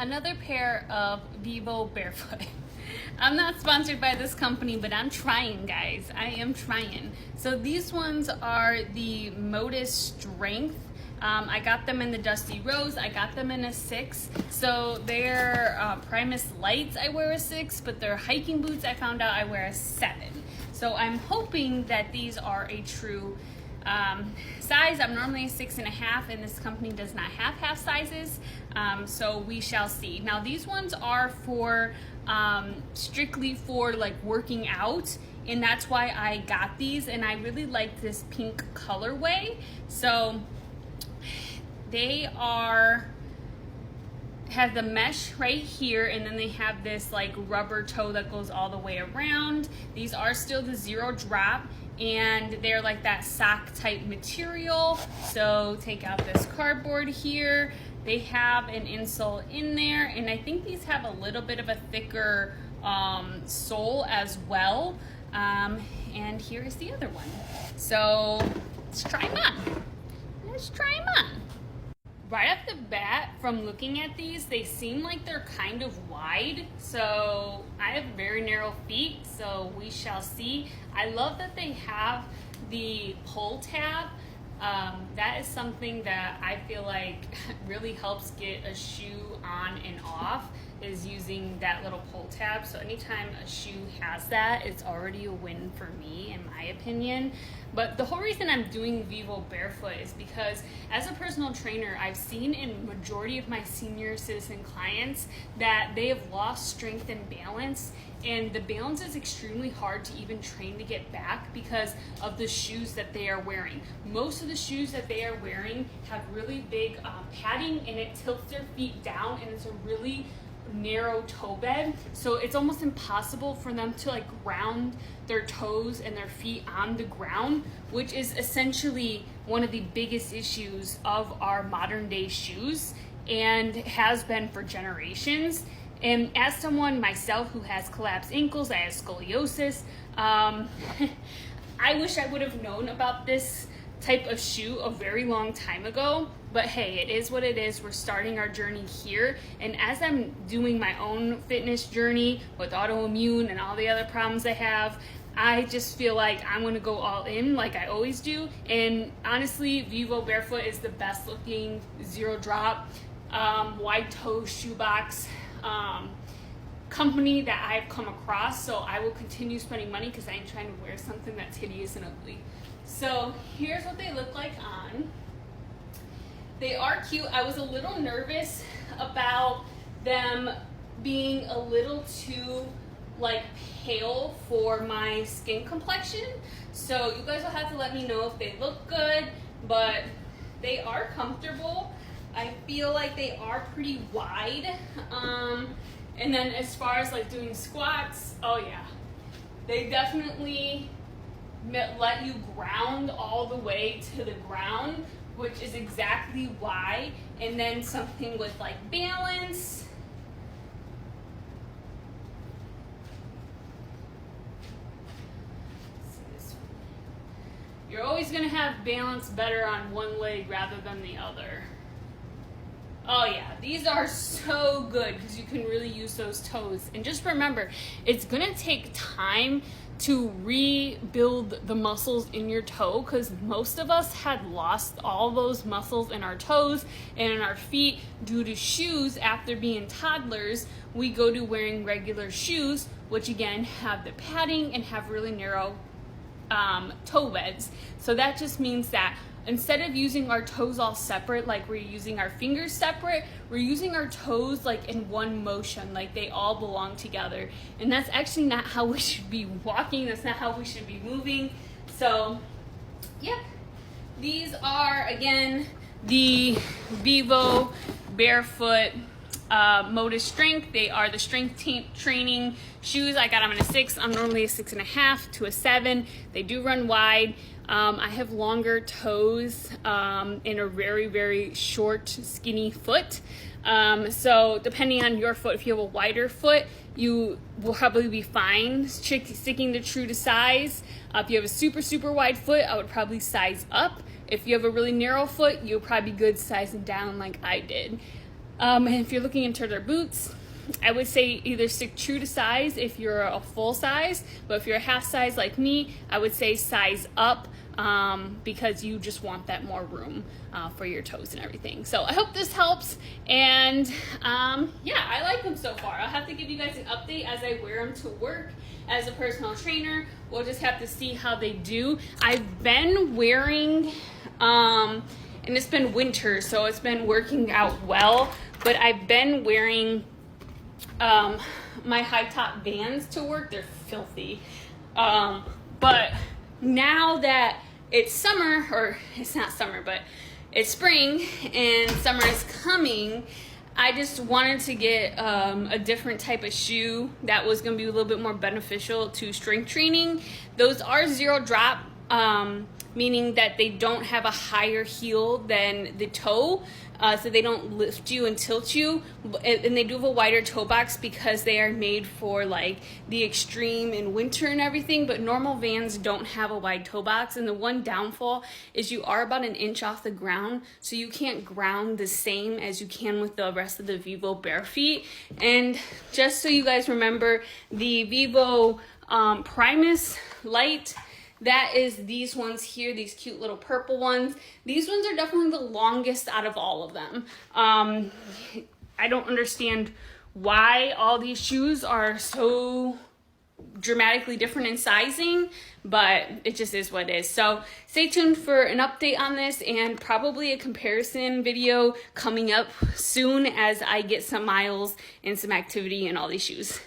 another pair of Vivobarefoot. I'm not sponsored by this company, but I'm trying, guys. I am trying. So these ones are the Motus Strength. I got them in the Dusty Rose. I got them in a 6. So they're Primus Lights, I wear a 6, but they're hiking boots, I found out I wear a 7. So I'm hoping that these are a true size. I'm normally a 6.5, and this company does not have half sizes, so we shall see. Now these ones are for strictly for like working out, and that's why I got these, and I really like this pink colorway. So they have the mesh right here, and then they have this like rubber toe that goes all the way around. These are still the 0 drop, and they're like that sock type material. So take out this cardboard here. They have an insole in there, and I think these have a little bit of a thicker sole as well. And here is the other one. So let's try them on. Let's try them on. Right off the bat, from looking at these, they seem like they're kind of wide. So I have very narrow feet, so we shall see. I love that they have the pull tab. That is something that I feel like really helps get a shoe on and off, is using that little pull tab. So anytime a shoe has that, it's already a win for me, in my opinion. But the whole reason I'm doing Vivobarefoot is because as a personal trainer, I've seen in majority of my senior citizen clients that they have lost strength and balance, and the balance is extremely hard to even train to get back because of the shoes that they are wearing. Most of the shoes that they are wearing have really big padding, and it tilts their feet down, and it's a really narrow toe bed, so it's almost impossible for them to like ground their toes and their feet on the ground, which is essentially one of the biggest issues of our modern day shoes, and has been for generations. And as someone myself who has collapsed ankles, I have scoliosis, I wish I would have known about this type of shoe a very long time ago, but hey, it is what it is. We're starting our journey here, and as I'm doing my own fitness journey with autoimmune and all the other problems I have, I just feel like I'm gonna go all in like I always do. And honestly, Vivobarefoot is the best looking 0 drop wide toe shoebox company that I've come across, so I will continue spending money because I ain't trying to wear something that's hideous and ugly. So here's what they look like on. They are cute. I was a little nervous about them being a little too like pale for my skin complexion. So you guys will have to let me know if they look good, but they are comfortable. I feel like they are pretty wide. And then as far as like doing squats, oh yeah, they definitely let you ground all the way to the ground, which is exactly why. And then something with like balance. You're always gonna have balance better on one leg rather than the other. Oh yeah, these are so good because you can really use those toes. And just remember, it's gonna take time to rebuild the muscles in your toe, because most of us had lost all those muscles in our toes and in our feet due to shoes. After being toddlers, we go to wearing regular shoes, which again have the padding and have really narrow toe beds. So that just means that instead of using our toes all separate, like we're using our fingers separate, we're using our toes like in one motion, like they all belong together. And that's actually not how we should be walking. That's not how we should be moving. So, yeah. These are, again, the Vivobarefoot Motus Strength. They are the strength training shoes. I got them in a 6. I'm normally a 6.5 to a 7. They do run wide. I have longer toes and a very, very short, skinny foot. So depending on your foot, if you have a wider foot, you will probably be fine sticking to true to size. If you have a super, super wide foot, I would probably size up. If you have a really narrow foot, you'll probably be good sizing down like I did. And if you're looking into their boots, I would say either stick true to size if you're a full size, but if you're a half size like me, I would say size up, because you just want that more room for your toes and everything. So I hope this helps, and yeah, I like them so far. I'll have to give you guys an update as I wear them to work as a personal trainer. We'll just have to see how they do. I've been wearing, and it's been winter, so it's been working out well, but I've been wearing my high top Vans to work. They're filthy. But now that it's summer, or it's not summer, but it's spring and summer is coming, I just wanted to get a different type of shoe that was going to be a little bit more beneficial to strength training. Those are zero drop, meaning that they don't have a higher heel than the toe, so they don't lift you and tilt you, and they do have a wider toe box because they are made for like the extreme in winter and everything, but normal Vans don't have a wide toe box. And the one downfall is you are about an inch off the ground, so you can't ground the same as you can with the rest of the Vivobarefoot. And just so you guys remember, the Vivo Primus Light, that is these ones here, these cute little purple ones. These ones are definitely the longest out of all of them. I don't understand why all these shoes are so dramatically different in sizing, but it just is what it is. So stay tuned for an update on this, and probably a comparison video coming up soon as I get some miles and some activity in all these shoes.